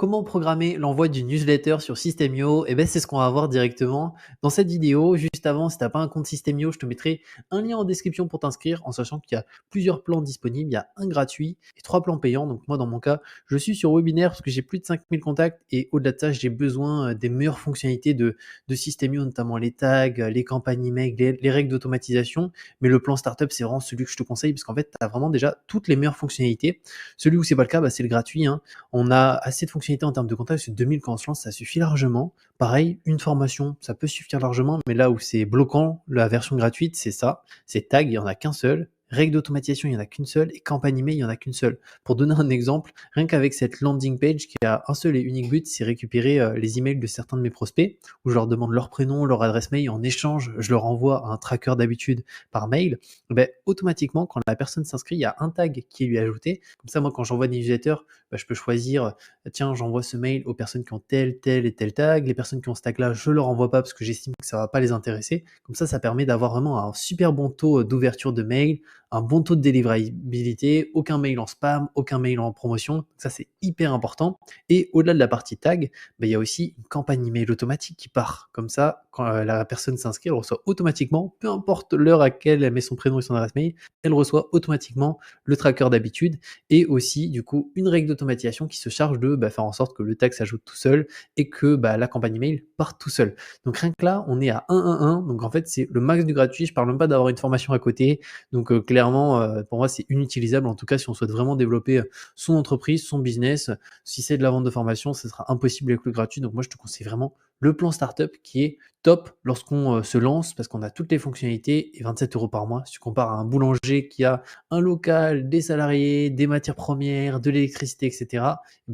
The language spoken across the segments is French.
Comment programmer l'envoi d'une newsletter sur Systemio? Eh ben, c'est ce qu'on va voir directement dans cette vidéo. Juste avant, si tu as pas un compte Systemio, je te mettrai un lien en description pour t'inscrire, en sachant qu'il y a plusieurs plans disponibles. Il y a un gratuit et 3 plans payants. Donc moi, dans mon cas, je suis sur webinaire parce que j'ai plus de 5000 contacts et au-delà de ça, j'ai besoin des meilleures fonctionnalités de Systemio, notamment les tags, les campagnes email, les règles d'automatisation. Mais le plan startup, c'est vraiment celui que je te conseille parce qu'en fait, tu as vraiment déjà toutes les meilleures fonctionnalités. Celui où c'est pas le cas, c'est le gratuit, hein. On a assez de fonctionnalités en termes de contacts, c'est 2000 quand on se lance, ça suffit largement. Pareil, une formation, ça peut suffire largement, mais là où c'est bloquant, la version gratuite, c'est ça. C'est tag, il n'y en a qu'un seul. Règle d'automatisation, il n'y en a qu'une seule. Et campagne email, il n'y en a qu'une seule. Pour donner un exemple, rien qu'avec cette landing page qui a un seul et unique but, c'est récupérer les emails de certains de mes prospects, où je leur demande leur prénom, leur adresse mail. En échange, je leur envoie un tracker d'habitude par mail. Automatiquement, quand la personne s'inscrit, il y a un tag qui est lui ajouté. Comme ça, moi, quand j'envoie des newsletters, je peux choisir, tiens, j'envoie ce mail aux personnes qui ont tel et tel tag. Les personnes qui ont ce tag-là, je leur envoie pas parce que j'estime que ça va pas les intéresser. Comme ça permet d'avoir vraiment un super bon taux d'ouverture de mail, un bon taux de délivrabilité, aucun mail en spam, aucun mail en promotion. Donc ça, c'est hyper important. Et au-delà de la partie tag, il y a aussi une campagne email automatique qui part. Comme ça, quand la personne s'inscrit, elle reçoit automatiquement, peu importe l'heure à laquelle elle met son prénom et son adresse mail, elle reçoit automatiquement le tracker d'habitude et aussi, du coup, une règle d'automatisation qui se charge de faire en sorte que le tag s'ajoute tout seul et que la campagne email parte tout seul. Donc rien que là, on est à 1. Donc en fait, c'est le max du gratuit. Je parle même pas d'avoir une formation à côté. Donc clairement, pour moi, c'est inutilisable. En tout cas, si on souhaite vraiment développer son entreprise, son business, si c'est de la vente de formation, ce sera impossible avec le gratuit. Donc moi, je te conseille vraiment le plan startup qui est top lorsqu'on se lance parce qu'on a toutes les fonctionnalités et 27 € par mois. Si tu compares à un boulanger qui a un local, des salariés, des matières premières, de l'électricité, etc.,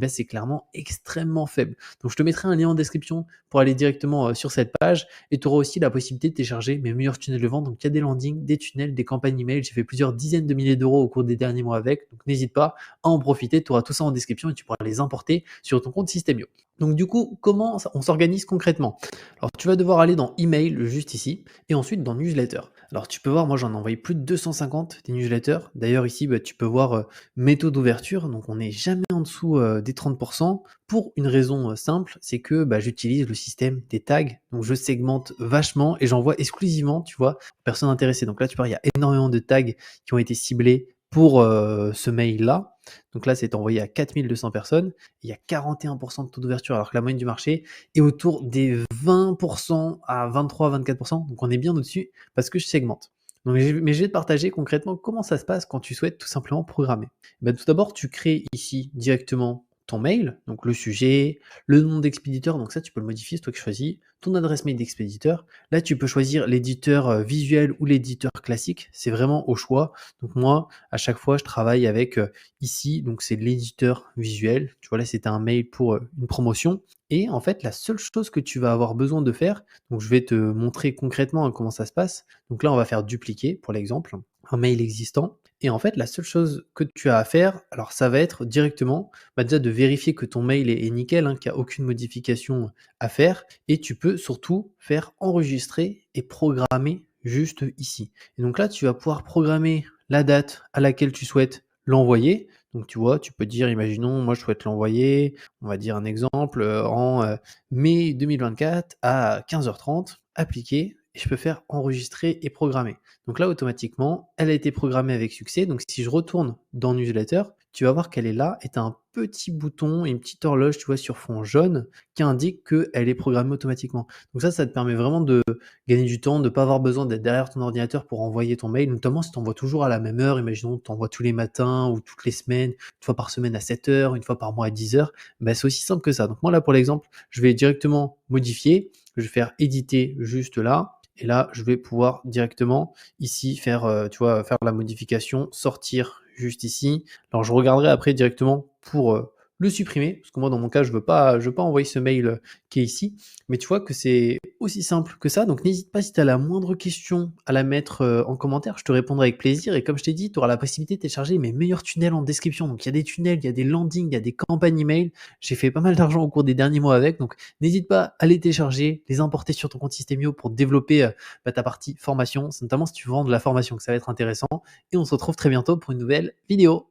c'est clairement extrêmement faible. Donc je te mettrai un lien en description pour aller directement sur cette page et tu auras aussi la possibilité de télécharger mes meilleurs tunnels de vente. Donc il y a des landings, des tunnels, des campagnes email. J'ai fait plusieurs dizaines de milliers d'euros au cours des derniers mois avec. Donc n'hésite pas à en profiter. Tu auras tout ça en description et tu pourras les importer sur ton compte Systemio. Donc du coup, comment on s'organise concrètement? Alors tu vas devoir aller dans email juste ici et ensuite dans newsletter. Alors tu peux voir, moi j'en ai envoyé plus de 250 des newsletters. D'ailleurs ici, tu peux voir méthode d'ouverture. Donc on n'est jamais en dessous des 30% pour une raison simple, c'est que j'utilise le système des tags. Donc je segmente vachement et j'envoie exclusivement, tu vois, aux personnes intéressées. Donc là, tu vois, il y a énormément de tags qui ont été ciblés pour ce mail-là. Donc là, c'est envoyé à 4200 personnes. Il y a 41% de taux d'ouverture, alors que la moyenne du marché est autour des 20% à 23-24%. Donc on est bien au-dessus parce que je segmente. Mais je vais te partager concrètement comment ça se passe quand tu souhaites tout simplement programmer. Tout d'abord, tu crées ici directement ton mail, donc le sujet, le nom d'expéditeur, donc ça tu peux le modifier, c'est toi qui choisis, ton adresse mail d'expéditeur. Là, tu peux choisir l'éditeur visuel ou l'éditeur classique, c'est vraiment au choix. Donc moi, à chaque fois, je travaille avec ici, donc c'est l'éditeur visuel. Tu vois là, c'était un mail pour une promotion. Et en fait, la seule chose que tu vas avoir besoin de faire, donc je vais te montrer concrètement comment ça se passe. Donc là, on va faire dupliquer, pour l'exemple, un mail existant. Et en fait, la seule chose que tu as à faire, alors ça va être directement déjà de vérifier que ton mail est nickel, qu'il n'y a aucune modification à faire. Et tu peux surtout faire enregistrer et programmer juste ici. Et donc là, tu vas pouvoir programmer la date à laquelle tu souhaites l'envoyer. Donc tu vois, tu peux dire, imaginons, moi je souhaite l'envoyer, on va dire un exemple, en mai 2024 à 15h30, appliquer, et je peux faire enregistrer et programmer. Donc là, automatiquement, elle a été programmée avec succès. Donc si je retourne dans Newsletter, tu vas voir qu'elle est là et tu as un petit bouton, une petite horloge, tu vois, sur fond jaune qui indique qu'elle est programmée automatiquement. Donc ça te permet vraiment de gagner du temps, de ne pas avoir besoin d'être derrière ton ordinateur pour envoyer ton mail, notamment si tu envoies toujours à la même heure. Imaginons que tu envoies tous les matins ou toutes les semaines, une fois par semaine à 7h, une fois par mois à 10h. C'est aussi simple que ça. Donc moi là, pour l'exemple, je vais directement modifier. Je vais faire éditer juste là. Et là, je vais pouvoir directement ici faire, tu vois, faire la modification, sortir juste ici. Alors, je regarderai après directement pour le supprimer, parce que moi, dans mon cas, je veux pas envoyer ce mail qui est ici. Mais tu vois que c'est aussi simple que ça. Donc, n'hésite pas si tu as la moindre question à la mettre en commentaire. Je te répondrai avec plaisir. Et comme je t'ai dit, tu auras la possibilité de télécharger mes meilleurs tunnels en description. Donc, il y a des tunnels, il y a des landings, il y a des campagnes email. J'ai fait pas mal d'argent au cours des derniers mois avec. Donc, n'hésite pas à les télécharger, les importer sur ton compte Systemio pour développer ta partie formation. C'est notamment si tu vends de la formation que ça va être intéressant. Et on se retrouve très bientôt pour une nouvelle vidéo.